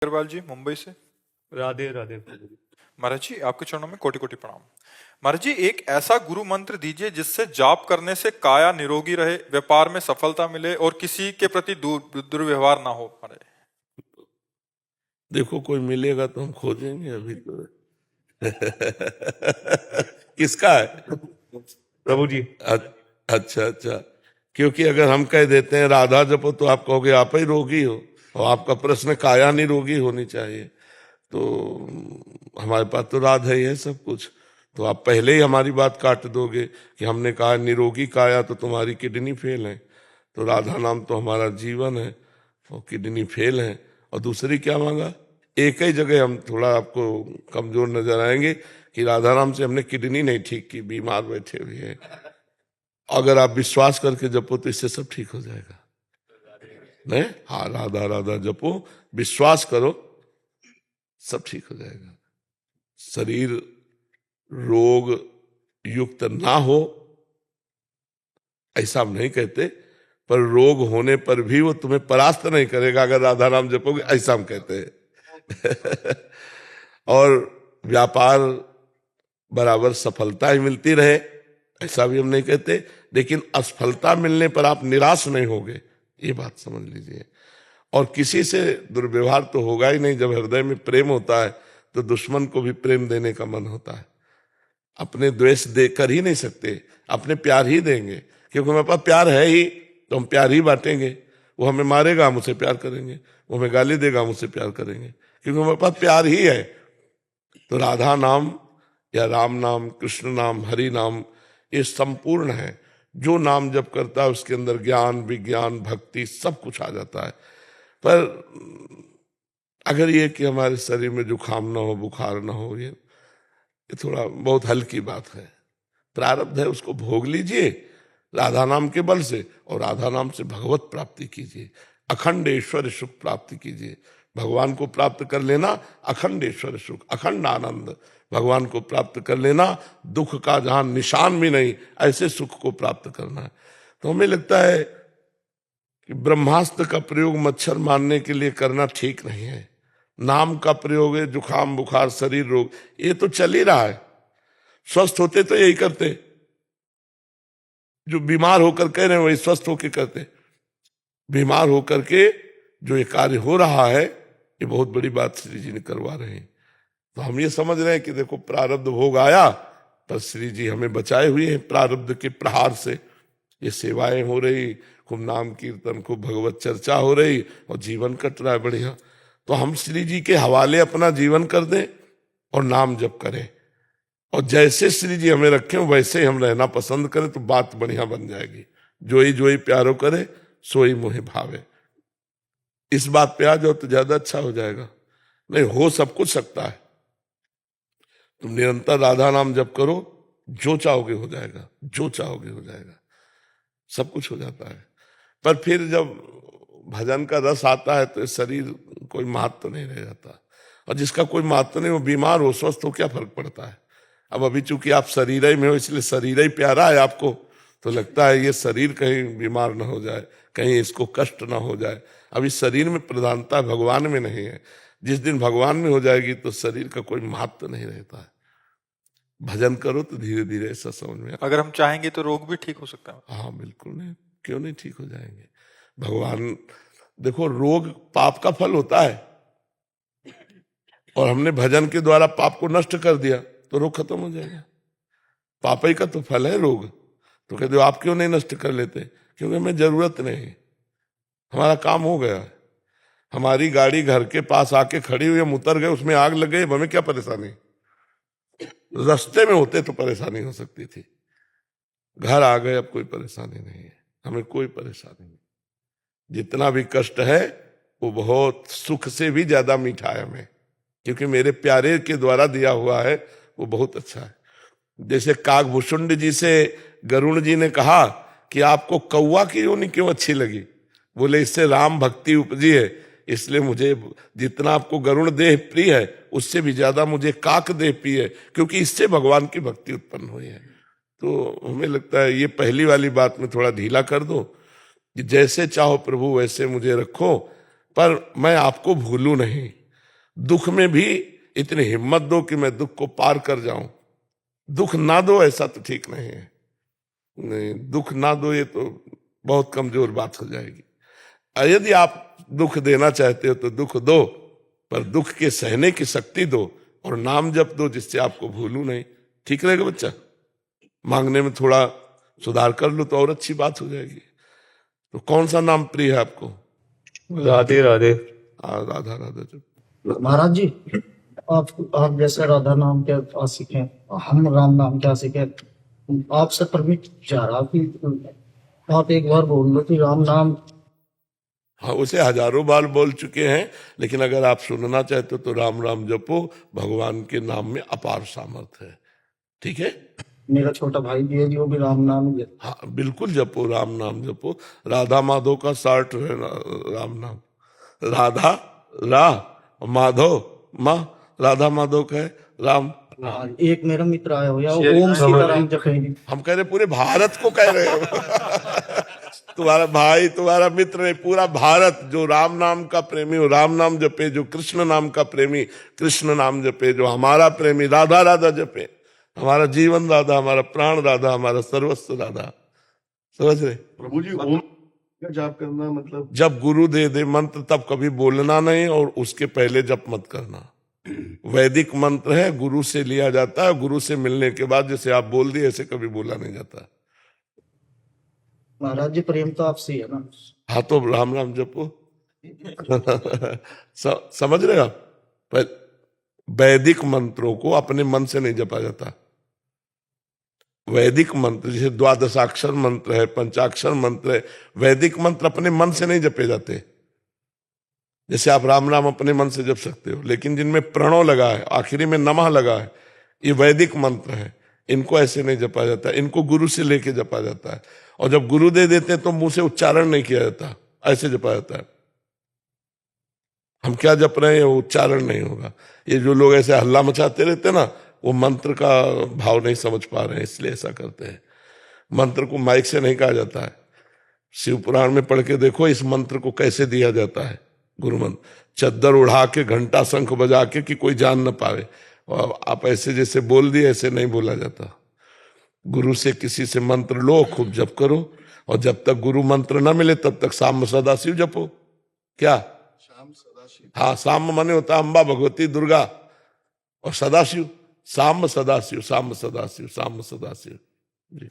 अग्रवाल जी मुंबई से। राधे राधे। महाराज जी आपके चरणों में कोटि कोटि प्रणाम। महाराज जी एक ऐसा गुरु मंत्र दीजिए जिससे जाप करने से काया निरोगी रहे, व्यापार में सफलता मिले और किसी के प्रति दुर्व्यवहार ना हो। महाराज देखो कोई मिलेगा तो हम खोजेंगे अभी तो। किसका है? प्रभु जी। अच्छा अच्छा। क्योंकि अगर हम कह देते हैं राधा जपो तो आप कहोगे आप ही रोगी हो, और आपका प्रश्न काया निरोगी होनी चाहिए, तो हमारे पास तो राधा ही है सब कुछ। तो आप पहले ही हमारी बात काट दोगे कि हमने कहा निरोगी काया तो तुम्हारी किडनी फेल है। तो राधा नाम तो हमारा जीवन है और किडनी फेल है। और दूसरी क्या मांगा? एक ही जगह हम थोड़ा आपको कमजोर नजर आएंगे कि राधा नाम से हमने किडनी नहीं ठीक की, बीमार बैठे हुए हैं। अगर आप विश्वास करके जपो तो इससे सब ठीक हो जाएगा। नहीं, हाँ, राधा राधा जपो, विश्वास करो, सब ठीक हो जाएगा। शरीर रोग युक्त ना हो ऐसा हम नहीं कहते, पर रोग होने पर भी वो तुम्हें परास्त नहीं करेगा अगर राधा नाम जपोगे, ऐसा हम कहते हैं। और व्यापार बराबर सफलता ही मिलती रहे ऐसा भी हम नहीं कहते, लेकिन असफलता मिलने पर आप निराश नहीं होगे, ये बात समझ लीजिए। और किसी से दुर्व्यवहार तो होगा ही नहीं। जब हृदय में प्रेम होता है तो दुश्मन को भी प्रेम देने का मन होता है। अपने द्वेष दे कर ही नहीं सकते, अपने प्यार ही देंगे, क्योंकि हमारे पास प्यार है ही तो हम प्यार ही बांटेंगे। वो हमें मारेगा हम उससे प्यार करेंगे, वो हमें गाली देगा हम उससे प्यार करेंगे, क्योंकि हमारे पास प्यार ही है। तो राधा नाम या राम नाम, कृष्ण नाम, हरि नाम, ये संपूर्ण है। जो नाम जप करता है उसके अंदर ज्ञान विज्ञान भक्ति सब कुछ आ जाता है। पर अगर ये कि हमारे शरीर में जुकाम ना हो, बुखार ना हो, ये थोड़ा बहुत हल्की बात है। प्रारब्ध है, उसको भोग लीजिए राधा नाम के बल से, और राधा नाम से भगवत प्राप्ति कीजिए, अखंड ऐश्वर्य सुख प्राप्ति कीजिए। भगवान को प्राप्त कर लेना अखंड ऐश्वर्य सुख, अखंड आनंद, भगवान को प्राप्त कर लेना, दुख का जहां निशान भी नहीं, ऐसे सुख को प्राप्त करना है। तो हमें लगता है कि ब्रह्मास्त्र का प्रयोग मच्छर मारने के लिए करना ठीक नहीं है। नाम का प्रयोग है जुकाम बुखार शरीर रोग, ये तो चल ही रहा है। स्वस्थ होते तो यही करते, जो बीमार होकर कह रहे हैं वही स्वस्थ होकर करते। बीमार होकर के जो ये कार्य हो रहा है, ये बहुत बड़ी बात श्री जी ने करवा रहे हैं। तो हम ये समझ रहे हैं कि देखो प्रारब्ध भोग आया, पर श्री जी हमें बचाए हुए हैं प्रारब्ध के प्रहार से। ये सेवाएं हो रही, खूब नाम कीर्तन, खूब भगवत चर्चा हो रही, और जीवन कट रहा है बढ़िया। तो हम श्री जी के हवाले अपना जीवन कर दें और नाम जप करें, और जैसे श्री जी हमें रखें वैसे ही हम रहना पसंद करें, तो बात बढ़िया बन जाएगी। जो ही प्यारो करे सोई मोहि भावे। इस बात पे आ जाओ तो ज्यादा अच्छा हो जाएगा। नहीं, हो सब कुछ सकता है। तुम निरंतर राधा नाम जप करो, जो चाहोगे हो जाएगा, जो चाहोगे हो जाएगा, सब कुछ हो जाता है। पर फिर जब भजन का रस आता है तो शरीर कोई महत्व नहीं रह जाता। और जिसका कोई महत्व नहीं, वो बीमार हो स्वस्थ हो, क्या फर्क पड़ता है। अब अभी चूंकि आप शरीर ही में हो, इसलिए शरीर ही प्यारा है आपको, तो लगता है ये शरीर कहीं बीमार ना हो जाए, कहीं इसको कष्ट ना हो जाए। अभी शरीर में प्रधानता भगवान में नहीं है। जिस दिन भगवान में हो जाएगी तो शरीर का कोई महत्व नहीं रहता है। भजन करो तो धीरे धीरे ऐसा समझ में। अगर हम चाहेंगे तो रोग भी ठीक हो सकता है। हाँ बिल्कुल, नहीं क्यों नहीं ठीक हो जाएंगे। भगवान देखो, रोग पाप का फल होता है, और हमने भजन के द्वारा पाप को नष्ट कर दिया तो रोग खत्म हो जाएगा। पाप ही का तो फल है रोग। तो कहते हो आप क्यों नहीं नष्ट कर लेते? क्योंकि हमें जरूरत नहीं, हमारा काम हो गया। हमारी गाड़ी घर के पास आके खड़ी हुई, हम उतर गए, उसमें आग लग गई, हमें क्या परेशानी? रास्ते में होते तो परेशानी हो सकती थी, घर आ गए अब कोई परेशानी नहीं है, हमें कोई परेशानी नहीं। जितना भी कष्ट है वो बहुत सुख से भी ज्यादा मीठा है हमें, क्योंकि मेरे प्यारे के द्वारा दिया हुआ है, वो बहुत अच्छा है। जैसे काकभूषुंड जी से गरुण जी ने कहा कि आपको कौवा की योनि क्यों अच्छी लगी? बोले इससे राम भक्ति उपजी है, इसलिए मुझे जितना आपको गरुण देह प्रिय है उससे भी ज्यादा मुझे काक देह प्रिय है, क्योंकि इससे भगवान की भक्ति उत्पन्न हुई है। तो हमें लगता है ये पहली वाली बात में थोड़ा ढीला कर दो कि जैसे चाहो प्रभु वैसे मुझे रखो, पर मैं आपको भूलूं नहीं। दुख में भी इतनी हिम्मत दो कि मैं दुख को पार कर जाऊं। दुख ना दो ऐसा तो ठीक नहीं है। नहीं, दुख ना दो ये तो बहुत कमजोर बात हो जाएगी। यदि आप दुख देना चाहते हो तो दुख दो, पर दुख के सहने की शक्ति दो और नाम जप दो जिससे आपको भूलू नहीं। ठीक रहेगा बच्चा? मांगने में थोड़ा सुधार कर लो तो और अच्छी बात हो जाएगी। तो कौन सा नाम प्रिय है आपको? राधे राधे। राधा राधा जप। महाराज जी, आप जैसे राधा नाम के आशिक हैं, हम राम नाम के आशिक हैं। आपसे परमिट चाह रहा कि आप एक बार बोल लो कि राम नाम। हाँ, उसे हजारों बार बोल चुके हैं, लेकिन अगर आप सुनना चाहते हो तो राम राम जपो। भगवान के नाम में अपार सामर्थ्य है। ठीक है? मेरा छोटा भाई भी है जो भी राम नाम ही लेता हाँ, बिल्कुल जपो, राम नाम जपो। राधा माधव का शार्ट है राम नाम। राधा रा, माधव माँ, राधा माधव का है राम। है। एक मेरा मित्र आया हुआ है, ओम सीताराम जपेंगे। हम कह रहे पूरे भारत को कह रहे हो। तुम्हारा भाई, तुम्हारा मित्र नहीं, पूरा भारत जो राम नाम का प्रेमी हो राम नाम जपे, जो कृष्ण नाम का प्रेमी कृष्ण नाम जपे, जो हमारा प्रेमी राधा राधा जपे। हमारा जीवन राधा, हमारा प्राण राधा, हमारा सर्वस्व राधा। समझ रहे? प्रभु जी, ओम का जाप करना मतलब जब गुरु दे दे मंत्र तब कभी बोलना नहीं, और उसके पहले जप मत करना। वैदिक मंत्र है, गुरु से लिया जाता है। गुरु से मिलने के बाद जैसे आप बोल दिए ऐसे कभी बोला नहीं जाता। महाराज जी, प्रेम तो आपसे ही है ना। हाँ, तो राम राम जपो। समझ रहे हो आप? पर वैदिक मंत्रों को अपने मन से नहीं जपा जाता। वैदिक मंत्र जैसे द्वादशाक्षर मंत्र है, पंचाक्षर मंत्र है, वैदिक मंत्र अपने मन से नहीं जपे जाते। जैसे आप राम राम अपने मन से जप सकते हो, लेकिन जिनमें प्रणव लगा है, आखिरी में नमः लगा है, ये वैदिक मंत्र है। इनको ऐसे नहीं जपा जाता, इनको गुरु से लेके जपा जाता है। और जब गुरु दे देते हैं तो मुंह से उच्चारण नहीं किया जाता, ऐसे जपा जाता है। हम क्या जप रहे हैं वो उच्चारण नहीं होगा। ये जो लोग ऐसे हल्ला मचाते रहते हैं ना, वो मंत्र का भाव नहीं समझ पा रहे हैं, इसलिए ऐसा करते हैं। मंत्र को माइक से नहीं कहा जाता है। शिव पुराण में पढ़ के देखो इस मंत्र को कैसे दिया जाता है। गुरु मंत्र चद्दर उड़ा के, घंटा शंख बजा के कि कोई जान न पावे। और आप ऐसे जैसे बोल दिए ऐसे नहीं बोला जाता। गुरु से किसी से मंत्र लो, खूब जप करो, और जब तक गुरु मंत्र न मिले तब तक साम सदाशिव जपो। क्या? हाँ, साम माने होता है अम्बा, भगवती, दुर्गा, और सदाशिव साम सदाशिव, साम सदाशिव, साम सदाशिव। जी।